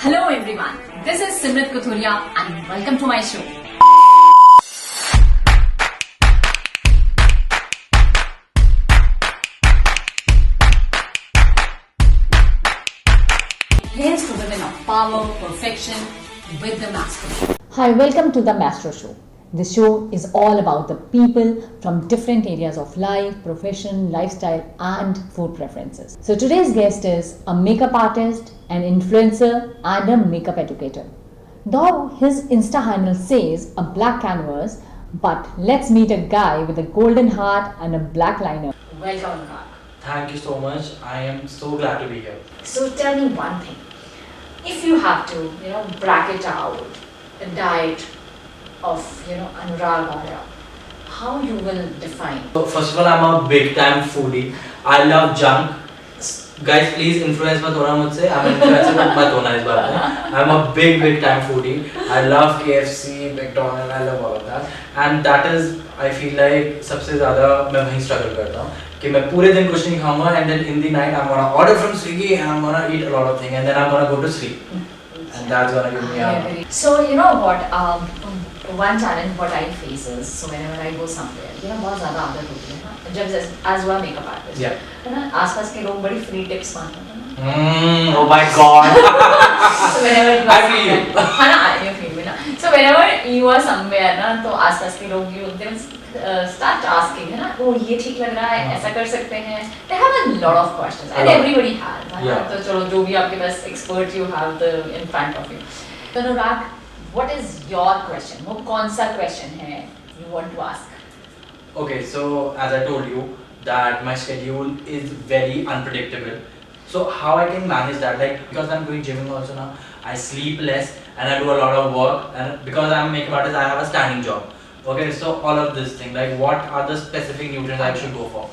Hello everyone, this is Simrit Kathuria and welcome to my show. Here's to women of power, perfection with the Mastro. Hi, welcome to the Mastro Show. This show is all about the people from different areas of life, profession, lifestyle, and food preferences. So today's guest is a makeup artist, an influencer, and a makeup educator. Though his Insta handle says a black canvas, but let's meet a guy with a golden heart and a black liner. Welcome, Kark. Thank you so much. I am so glad to be here. So tell me one thing. If you have to, bracket out a diet of, Anurag Arya, how you will define? So first of all, I'm a big time foodie. I love junk. Guys, please influence मत होना मुझसे. I'm an influencer मत होना इस बात में. I'm a big time foodie. I love KFC, McDonald's. I love all of that. And that is, I feel like सबसे ज़्यादा मैं वहीं struggle करता हूँ कि मैं पूरे दिन कुछ नहीं खाऊंगा and then in the night I'm gonna order from Swiggy and I'm gonna eat a lot of things and then I'm gonna go to sleep. And that's gonna give me a... So you know what? One challenge what I face is, so whenever I go somewhere, बहुत ज़्यादा आदत होती है ना, जब as a makeup artist, है ना, आसपास के लोग बड़ी free tips मांगते हैं ना. Oh my God. So whenever you I feel you. है ना, you feel me ना. So whenever you are somewhere ना, तो आसपास के लोग they will start asking, है ना, oh ये ठीक लग रहा है, ऐसा कर सकते हैं. They have a lot of questions, and everybody has. तो चलो जो भी आपके पास expert you have in front of you. So Anurag, what is your question? वो कौन सा question है you want to ask? Okay, so as I told you that my schedule is very unpredictable. So how I can manage that? Like because I'm doing gymming also now, I sleep less and I do a lot of work. And because I'm a makeup artist, I have a standing job. Okay, so all of this thing, like what are the specific nutrients I should go for?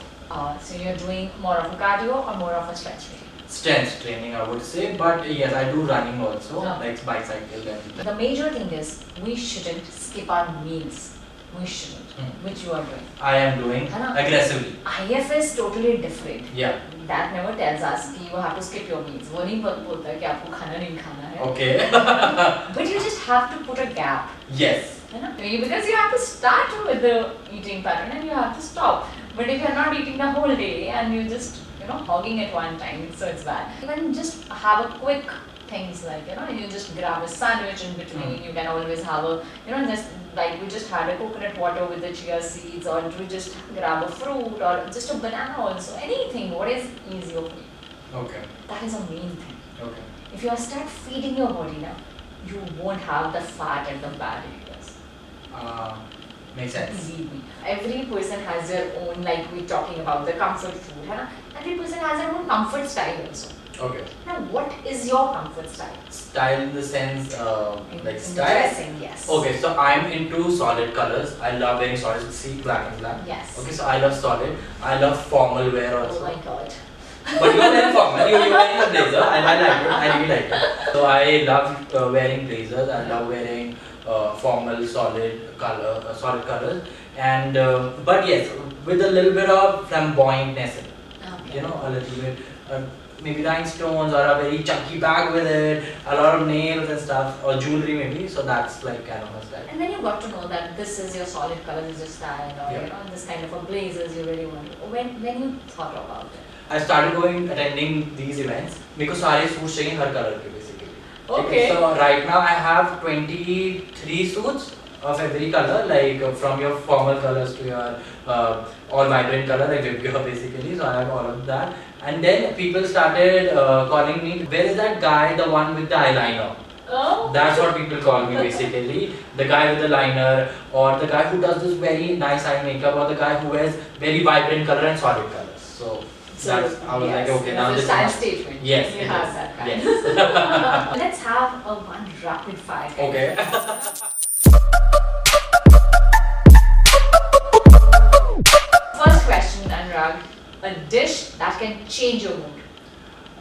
So you're doing more of a cardio or more of a stretch training? Strength training, I would say, but yes, I do running also, Oh. like bicycle and. The major thing is we shouldn't skip our meals. We shouldn't, which you are doing. I am doing है ना? aggressively. IF is totally different. Yeah. That never tells us कि you have to skip your meals. वो नहीं बोलता कि आपको खाना नहीं खाना है. Okay. But you just have to put a gap. Yes. है ना? Because you have to start with the eating pattern and you have to stop. But if you're not eating the whole day and you just hogging at one time, so it's bad. Even just have a quick things like you just grab a sandwich in between. You can always have a just like we just had a coconut water with the chia seeds, or you just grab a fruit or just a banana also. Anything what is easier for you. Okay. That is a main thing. Okay. If you start feeding your body now, you won't have the fat and the bad areas. Makes sense. Believe me. Every person has their own, like we're talking about the comfort food, है ना? Every person has their own comfort style also. Okay. Now, what is your comfort style? Style in the sense, like In style. dressing, yes. Okay, so I'm into solid colors. I love wearing solid. See, black and black. Yes. Okay, so I love solid. I love formal wear Oh also. my God. But you're wearing formal. You're wearing a blazer. I like it. I really like it. So I love wearing blazers. I love wearing formal, solid colors. And but yes, with a little bit of flamboyantness in it. Okay. A little bit. Maybe rhinestones or a very chunky bag with it, a lot of nails and stuff, or jewelry maybe. So that's like kind of my style. And then you got to know that this is your solid color, this is your style, or this kind of a blazers you really want to. When you thought about it? I started attending these events because सारे suits चाहिए हर color के basically. Okay. So right now I have 23 suits of every color, like from your formal colors to your all vibrant color, like Vibgyor basically. So I have all of that. And then people started calling me, where is that guy, the one with the eyeliner? Oh. That's what people call me basically. The guy with the liner, or the guy who does this very nice eye makeup, or the guy who wears very vibrant color and solid colors. So that's, I was like, okay, now this is style my statement. Yes, You it have is. that kind. Yes. Let's have a one rapid fire. Okay. First question, Anurag. A dish that can change your mood.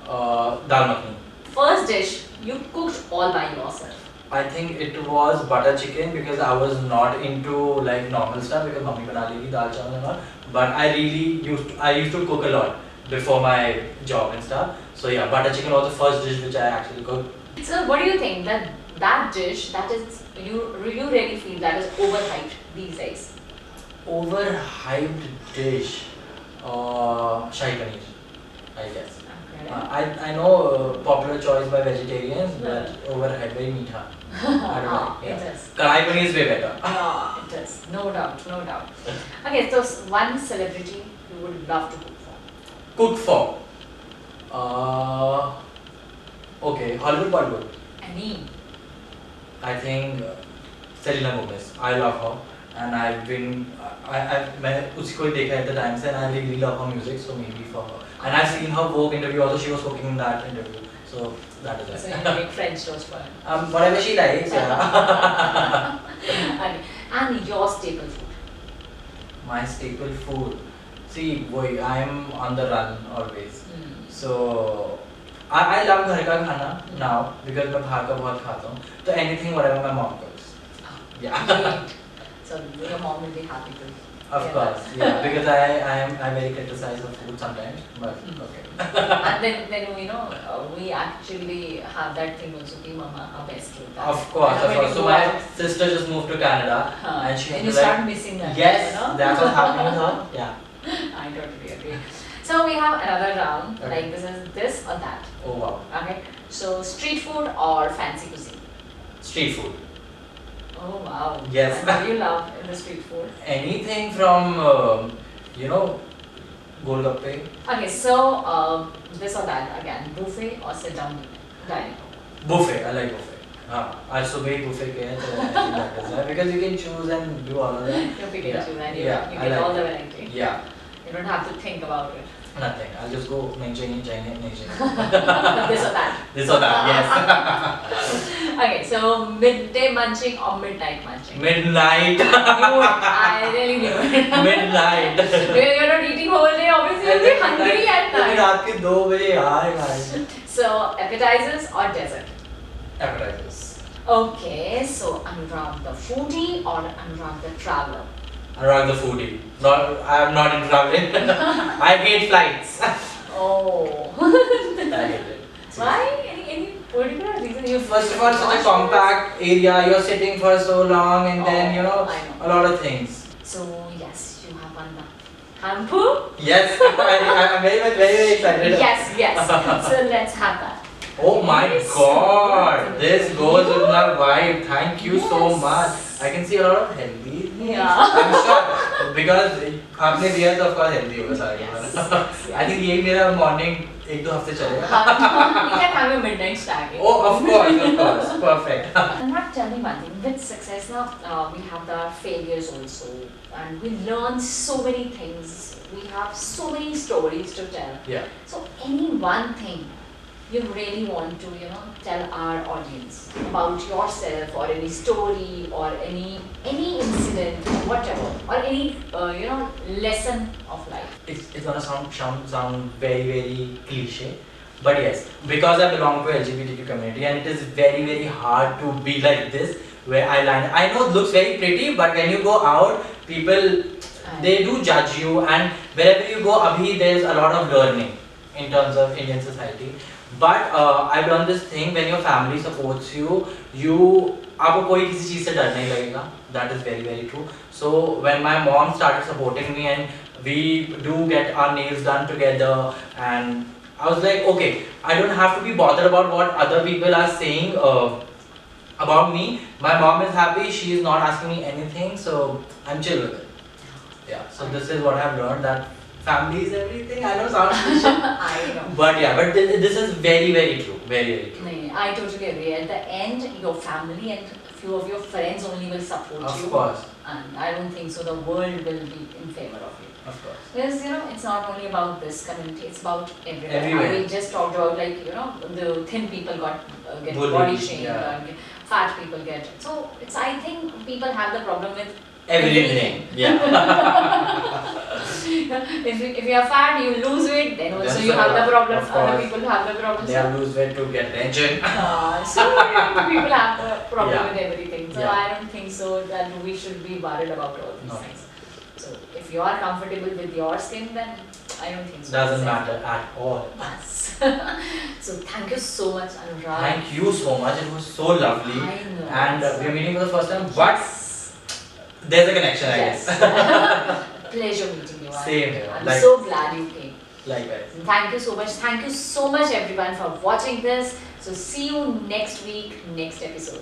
Dal makhani. First dish you cooked all by yourself. I think it was butter chicken because I was not into like normal stuff because mummy bana legi dal chawal and all. But I used to cook a lot before my job and stuff. So yeah, butter chicken was the first dish which I actually cooked. So what do you think that dish that is you really feel that is overhyped these days? Overhyped dish. Shahi paneer, I guess. Okay. I know popular choice by vegetarians, but overhyped, very meetha. I don't like. It Yeah. is. Kadai paneer is way better. Yeah, it is. No doubt, no doubt. Okay, so one celebrity you would love to cook for. Cook for. Okay, Hollywood, Bollywood. Any. I think Selena Gomez. I love her, and I've been मैं उसी को ही देखा at the times, and I really love her music, so maybe for her. And I've seen her Vogue interview. Also, she was cooking in that interview, so that is So it. you make French toast for her. Whatever she likes. Yeah. Okay. And your staple food. My staple food. See, boy, I'm on the run always. So I love घर का खाना now because मैं बाहर का बहुत खाता हूँ. So anything whatever my mom cooks. Yeah. Great. So your mom will be happy to. Of hear course, that. yeah, because I very criticize of food sometimes, but okay. And then we actually have that thing also. Ki mama are best with that. Of course, of When course. you So go my out, sister just moved to Canada, and she and was you like, start missing that. yes, you know? that's what's happening with her. Yeah. I totally agree. So we have another round. Okay. Like this is this or that. Oh wow. Okay. So street food or fancy cuisine. Street food. Oh wow. Yes. And what do you love in the street food? Anything from golgappe. Okay. So this or that again. Buffet or sit down dining. Buffet. I like buffet. आज सुबह ही buffet के हैं तो I think that is right because you can choose and do all of that. You pick and Yeah. choose and Yeah, you I get like all the it. variety. Yeah. You don't have to think about it. Nothing. I'll just go nahi चाहिए. This or that. This or that. Yes. Okay, so midday munching or midnight munching? Midnight. Knew it. I really knew it. Midnight. Because you're not eating whole day, obviously you'll be hungry at क्योंकि night. रात के 2 बजे यार भाई. So, appetizers or dessert? Appetizers. Okay, so Anurag the foodie or Anurag the traveler? Anurag the foodie. I'm not in traveling. I hate flights. Oh. I hate it. Why? Any particular reason you First of all, such a compact area. You're sitting for so long, and then I know. a lot of things. So, yes, you have one now. Hampu? Yes, I'm very excited. Yes, yes. So, let's have that. Oh my Yes. God! This goes with my vibe. Thank you so Yes. much. I can see a lot of healthy things. Yeah. I'm sure because आपने दिया तो of course healthy होगा सारे. Yes. I think यही मेरा morning 1-2 हफ्ते चलेगा. We can have a midnight stag. Oh, of course, perfect. And now tell me one thing, with success now we have the failures also and we learn so many things, we have so many stories to tell. Yeah. So any one thing you really want to, tell our audience about yourself or any story or any incident or whatever or any, lesson of life. It's gonna sound very cliche, but yes, because I belong to LGBTQ community and it is very hard to be like this where I know it looks very pretty, but when you go out, people they do judge you, and wherever you go, abhi there's a lot of learning in terms of Indian society. But I've learned this thing, when your family supports you, आपको कोई किसी चीज़ से डर नहीं लगेगा. That is very true. So when my mom started supporting me and we do get our nails done together, and I was like, okay, I don't have to be bothered about what other people are saying about me. My mom is happy, she is not asking me anything, so I'm chill with it. Yeah, so this is what I've learned, that family is everything. I know it sounds cliche. I know. But yeah, but this is very true. Very true. No, I totally agree. At the end, your family and few of your friends only will support you. Of course. And I don't think so the world will be in favor of you. Of course. Because it's not only about this community, it's about everywhere. Everywhere. We just talked about the thin people get Bullied, body shamed, yeah. fat people get. So I think people have the problem with Everything. Yeah. if you are fat, you lose weight, then also That's you have the right. problem. Of Other course. people have the problem. They have lose weight to get attention. So people have a problem Yeah. with everything. So Yeah. I don't think so that we should be worried about all these No. things. So if you are comfortable with your skin, then I don't think so. Doesn't matter at all. Yes. So thank you so much, Anurag. Thank you so much. It was so lovely. I know. And we are meeting for the first time, but there's a connection, I Yes. guess. Pleasure meeting you. Same here. I'm Like- so glad you came. Likewise. Thank you so much. Thank you so much, everyone, for watching this. So see you next week, next episode.